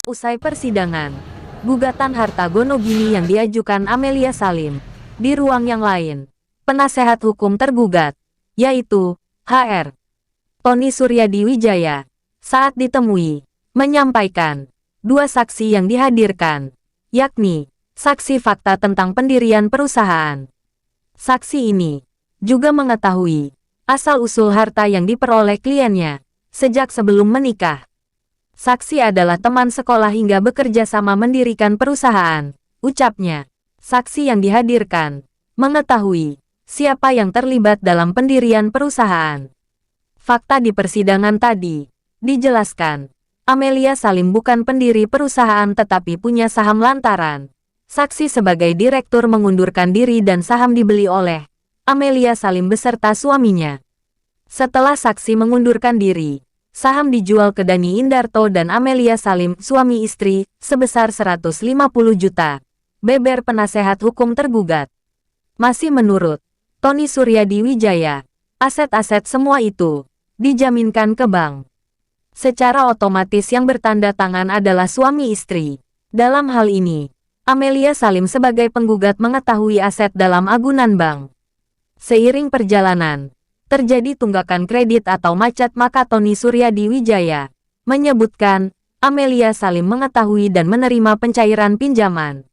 Usai persidangan, gugatan harta Gonogini yang diajukan Amelia Salim, di ruang yang lain, penasehat hukum tergugat, yaitu HR. Tony Suryadi Wijaya, saat ditemui, menyampaikan, dua saksi yang dihadirkan, yakni, saksi fakta tentang pendirian perusahaan. Saksi ini, juga mengetahui, asal-usul harta yang diperoleh kliennya, sejak sebelum menikah. Saksi adalah teman sekolah hingga bekerja sama mendirikan perusahaan, ucapnya. Saksi yang dihadirkan, mengetahui, siapa yang terlibat dalam pendirian perusahaan. Fakta di persidangan tadi, dijelaskan, Amelia Salim bukan pendiri perusahaan tetapi punya saham lantaran. Saksi sebagai direktur mengundurkan diri dan saham dibeli oleh Amelia Salim beserta suaminya. Setelah saksi mengundurkan diri, saham dijual ke Dani Indarto dan Amelia Salim, suami istri, sebesar 150 juta. Beber penasehat hukum tergugat. Masih menurut Tony Suryadi Wijaya, aset-aset semua itu dijaminkan ke bank. Secara otomatis yang bertanda tangan adalah suami istri. Dalam hal ini, Amelia Salim sebagai penggugat mengetahui aset dalam agunan bank. Seiring perjalanan, terjadi tunggakan kredit atau macet, maka Tony Suryadi Wijaya menyebutkan, Amelia Salim mengetahui dan menerima pencairan pinjaman.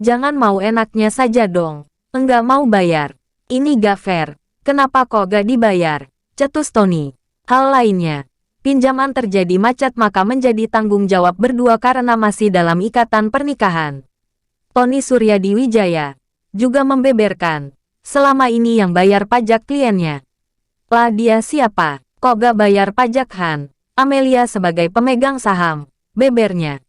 Jangan mau enaknya saja dong, enggak mau bayar. Ini gak fair, kenapa kok gak dibayar? Cetus Tony. Hal lainnya, pinjaman terjadi macet maka menjadi tanggung jawab berdua karena masih dalam ikatan pernikahan. Tony Suryadi Wijaya juga membeberkan, selama ini yang bayar pajak kliennya. Lah dia siapa? Kok gak bayar pajak Han? Amelia sebagai pemegang saham, bebernya.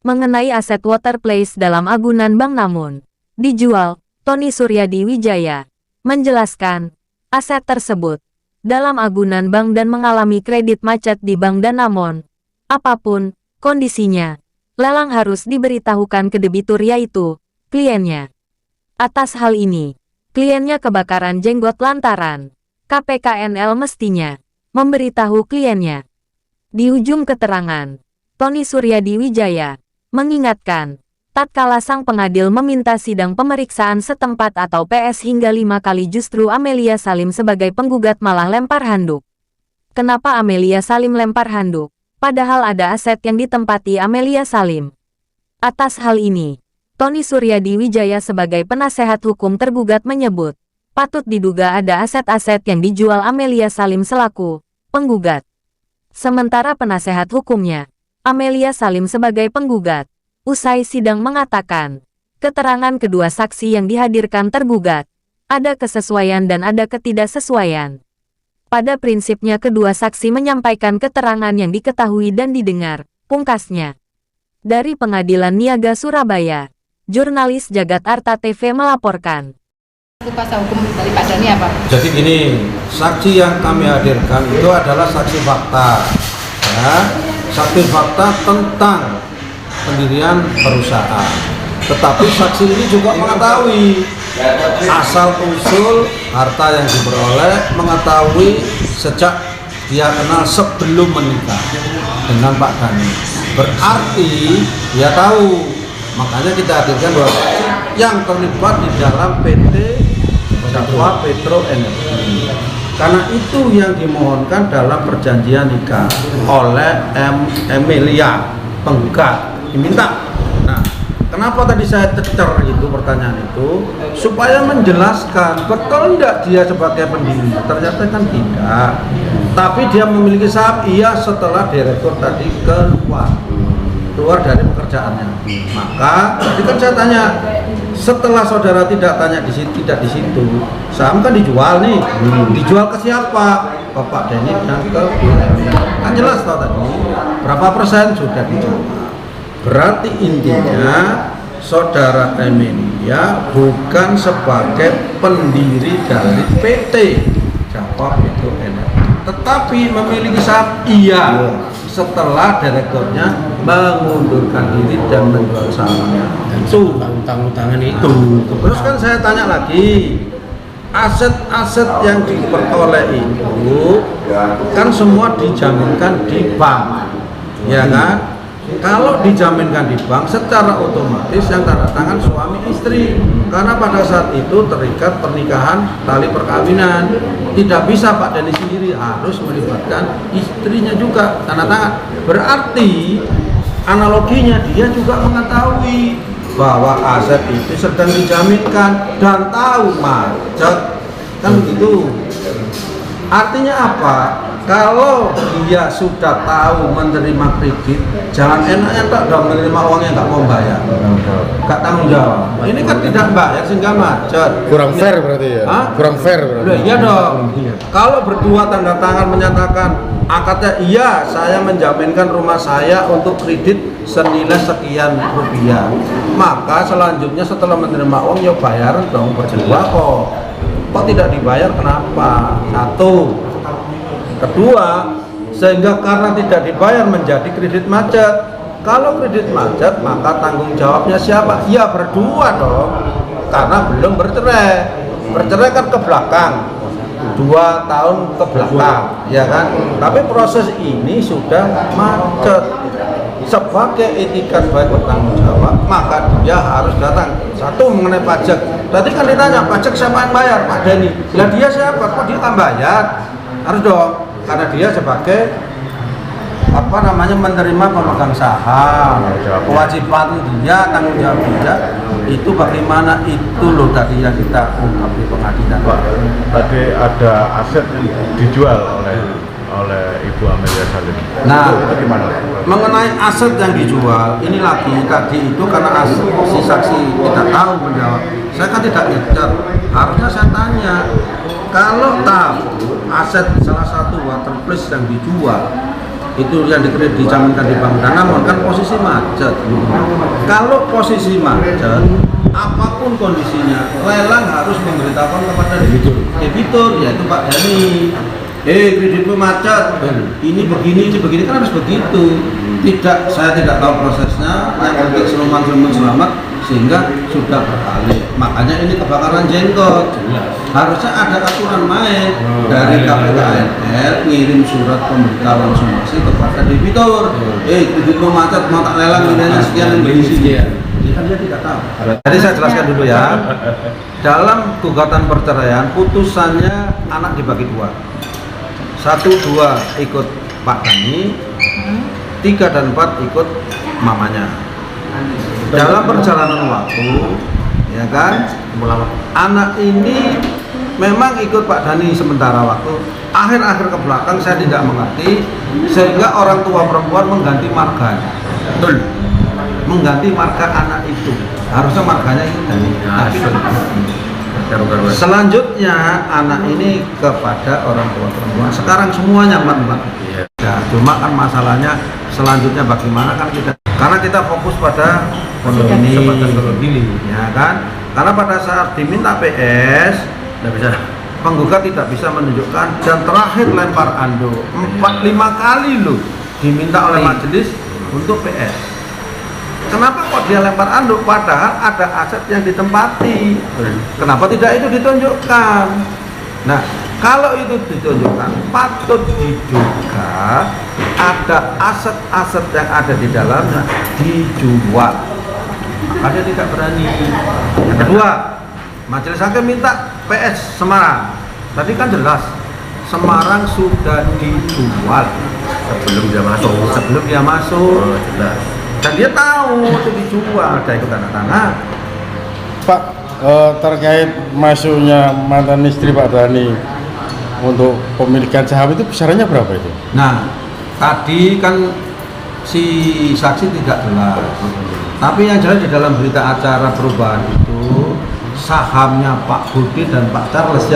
Mengenai aset Waterplace dalam agunan bank namun dijual, Tony Suryadi Wijaya menjelaskan, aset tersebut dalam agunan bank dan mengalami kredit macet di bank dan namun, apapun kondisinya, lelang harus diberitahukan ke debitur yaitu kliennya. Atas hal ini, kliennya kebakaran jenggot lantaran KPKNL mestinya memberitahu kliennya. Di ujung keterangan, Tony Suryadi Wijaya mengingatkan, tatkala sang pengadil meminta sidang pemeriksaan setempat atau PS hingga 5 kali justru Amelia Salim sebagai penggugat malah lempar handuk. Kenapa Amelia Salim lempar handuk? Padahal ada aset yang ditempati Amelia Salim. Atas hal ini, Tony Suryadi Wijaya sebagai penasehat hukum tergugat menyebut, patut diduga ada aset-aset yang dijual Amelia Salim selaku penggugat. Sementara penasehat hukumnya, Amelia Salim sebagai penggugat, usai sidang mengatakan, keterangan kedua saksi yang dihadirkan tergugat, ada kesesuaian dan ada ketidaksesuaian. Pada prinsipnya kedua saksi menyampaikan keterangan yang diketahui dan didengar, pungkasnya. Dari Pengadilan Niaga Surabaya, jurnalis Jagat Arta TV melaporkan. Kuasa hukum dari Pak Dani apa? Jadi gini, saksi yang kami hadirkan itu adalah saksi fakta, ya, saksi fakta tentang pendirian perusahaan. Tetapi saksi ini juga mengetahui asal-usul harta yang diperoleh, mengetahui sejak dia kenal sebelum menikah dengan Pak Dani. Berarti dia tahu, makanya kita hadirkan dua saksi yang terlibat di dalam PT Jakwa Petro Energi. Karena itu yang dimohonkan dalam perjanjian nikah oleh Amelia, penggugat, diminta. Nah, kenapa tadi saya cecer itu pertanyaan itu? Supaya menjelaskan, betul enggak dia sebagai pendiri? Ternyata kan tidak. Tapi dia memiliki saham, iya, setelah direktur tadi keluar dari pekerjaannya. Maka tadi kan saya tanya, setelah saudara tidak tanya di situ, tidak di situ, saham kan dijual nih, dijual ke siapa? Bapak Deni dan ke kan jelas tau tadi berapa persen sudah dijual. Berarti intinya saudara Amelia bukan sebagai pendiri dari PT Jakwa Petro Energi, tetapi memiliki saham, iya, setelah direkturnya mengundurkan diri dan menjual sahamnya. Itu utang-utangan itu. Terus kan saya tanya lagi, aset-aset yang diperoleh itu kan semua dijaminkan di bank, ya kan? Kalau dijaminkan di bank, secara otomatis yang tanda tangan suami istri, karena pada saat itu terikat pernikahan tali perkawinan. Tidak bisa Pak Dhani sendiri, harus melibatkan istrinya juga tanda tangan. Berarti analoginya dia juga mengetahui bahwa aset itu sedang dijaminkan dan tahu macet, kan begitu. Artinya apa? Kalau dia sudah tahu menerima kredit, jangan enaknya tak dong menerima uangnya nggak mau bayar, nggak tanggung jawab. Ini kan tidak bayar sehingga macet. Kurang fair berarti ya? Hah? Kurang fair berarti? Loh, iya dong. Kalau berdua tanda tangan menyatakan akadnya iya, saya menjaminkan rumah saya untuk kredit senilai sekian rupiah, maka selanjutnya setelah menerima uang ya bayar dong berdua kok. Kok tidak dibayar kenapa? Satu. Kedua, sehingga karena tidak dibayar menjadi kredit macet. Kalau kredit macet, maka tanggung jawabnya siapa? Ya berdua dong, karena belum bercerai. Bercerai kan ke belakang, 2 tahun ke belakang, ya kan? Tapi proses ini sudah macet. Sebagai etikat baik bertanggung jawab, maka dia harus datang. Satu, mengenai pajak. Tadi kan ditanya, pajak siapa yang bayar? Pak Dhani. Lah dia siapa? Kok dia kan bayar? Harus dong, karena dia sebagai menerima pemegang saham. Kewajiban dia, tanggung jawab dia itu bagaimana, itu loh tadi yang kita ungkap di pengadilan. Pak, tadi ada aset yang dijual oleh Ibu Amelia Salim. Nah, itu gimana? mengenai aset yang dijual, ini lagi tadi itu karena si saksi tidak tahu menjawab. Saya kan tidak ngejar, harusnya saya tanya. Kalau tahu aset salah satu water place yang dijual itu yang dijaminkan di bank, namun kan posisi macet. Kalau posisi macet, apapun kondisinya, lelang harus memberitahukan kepada debitur, yaitu Pak Dhani. Kreditmu macet, ini begini kan harus begitu. Saya tidak tahu prosesnya, yang penting selamat, sehingga sudah beralih. Makanya ini kebakaran jenggot. Harusnya ada aturan main dari KPKNR, ngirim surat pemberitahuan somasi kepada debitur. Kreditmu macet, mau tak lelang nilainya sekian yang berisi dia. Kan dia tidak tahu. Jadi saya jelaskan dulu ya. Dalam gugatan perceraian, putusannya anak dibagi dua. 1, 2 ikut Pak Dhani, 3 dan 4 ikut mamanya. Dalam perjalanan waktu, ya kan, anak ini memang ikut Pak Dhani sementara waktu. Akhir-akhir ke belakang saya tidak mengerti, sehingga orang tua perempuan mengganti marganya. Betul. Mengganti marga anak itu. Harusnya marganya itu Dhani. Selanjutnya anak ini kepada orang tua perempuan. Sekarang semuanya aman. Ya, cuma kan masalahnya selanjutnya bagaimana kan kita, karena kita fokus pada kondisi ini, ya kan? Karena pada saat diminta PS, penggugat tidak bisa menunjukkan, dan terakhir lempar ando 4-5 kali loh diminta oleh majelis untuk PS. Kenapa kok dia lempar anduk padahal ada aset yang ditempati? Kenapa tidak itu ditunjukkan? Nah, kalau itu ditunjukkan, patut diduga ada aset-aset yang ada di dalamnya dijual. Maka dia tidak berani. Yang kedua, majelis hakim minta PS Semarang. Tadi kan jelas, Semarang sudah dijual sebelum dia masuk. Jelas. Dan dia tahu itu dijual, ada ikut tanda tangan. Pak, terkait masuknya mantan istri Pak Dhani untuk pemilikan saham itu besarannya berapa itu? Nah, tadi kan si saksi tidak jelas. Tapi yang jelas di dalam berita acara perubahan itu sahamnya Pak Budi dan Pak Charles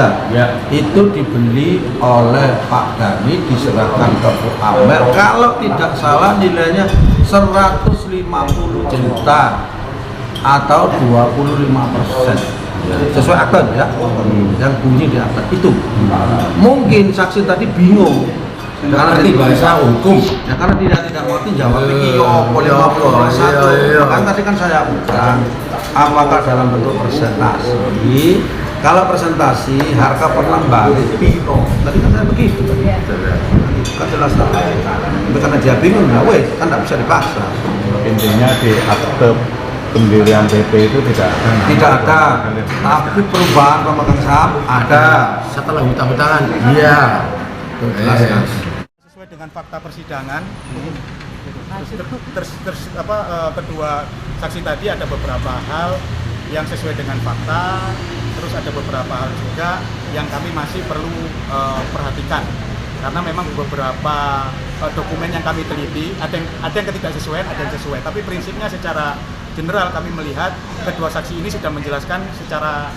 itu dibeli oleh Pak Dhani, diserahkan ke Bu Amel. Kalau tidak salah nilainya 150 juta atau 25%, sesuai akte ya, yang bunyi di akte itu. Mungkin saksi tadi bingung karena bahasa hukum ya, karena tidak mengerti jawab ini boleh 51. Kan tadi kan saya ulang, apakah dalam bentuk presentasi? Kalau presentasi harga per lembar piro, tadi kan saya begitu. kan jelas lah. Tapi karena dia bingung, ya wes kan tidak bisa dipaksa. Intinya di akte pendirian PP itu tidak Tidak ada, tapi perubahan pemegang saham ada. Setelah hutang-hutangan, iya. Jelas, Mas. Sesuai dengan fakta persidangan, kedua saksi tadi ada beberapa hal yang sesuai dengan fakta, terus ada beberapa hal juga yang kami masih perlu perhatikan karena memang beberapa dokumen yang kami teliti ada yang ketidaksesuaian, ada yang sesuai, tapi prinsipnya secara general kami melihat kedua saksi ini sudah menjelaskan secara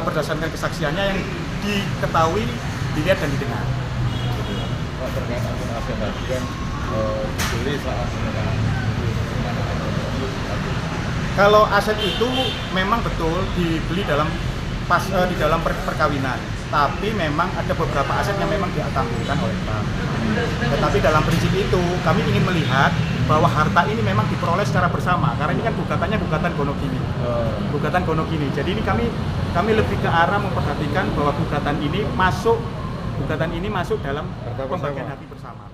berdasarkan kesaksiannya yang diketahui, dilihat dan didengar. terkait akun aset tadi kan dibeli saat Kalau aset itu memang betul dibeli di dalam perkawinan, tapi memang ada beberapa aset yang memang diatambukan oleh bank. Tetapi dalam prinsip itu kami ingin melihat bahwa harta ini memang diperoleh secara bersama, karena ini kan gugatannya gugatan gonogini. Gugatan gonogini. Jadi ini kami lebih ke arah memperhatikan bahwa gugatan ini masuk dalam pembagian hati bersama.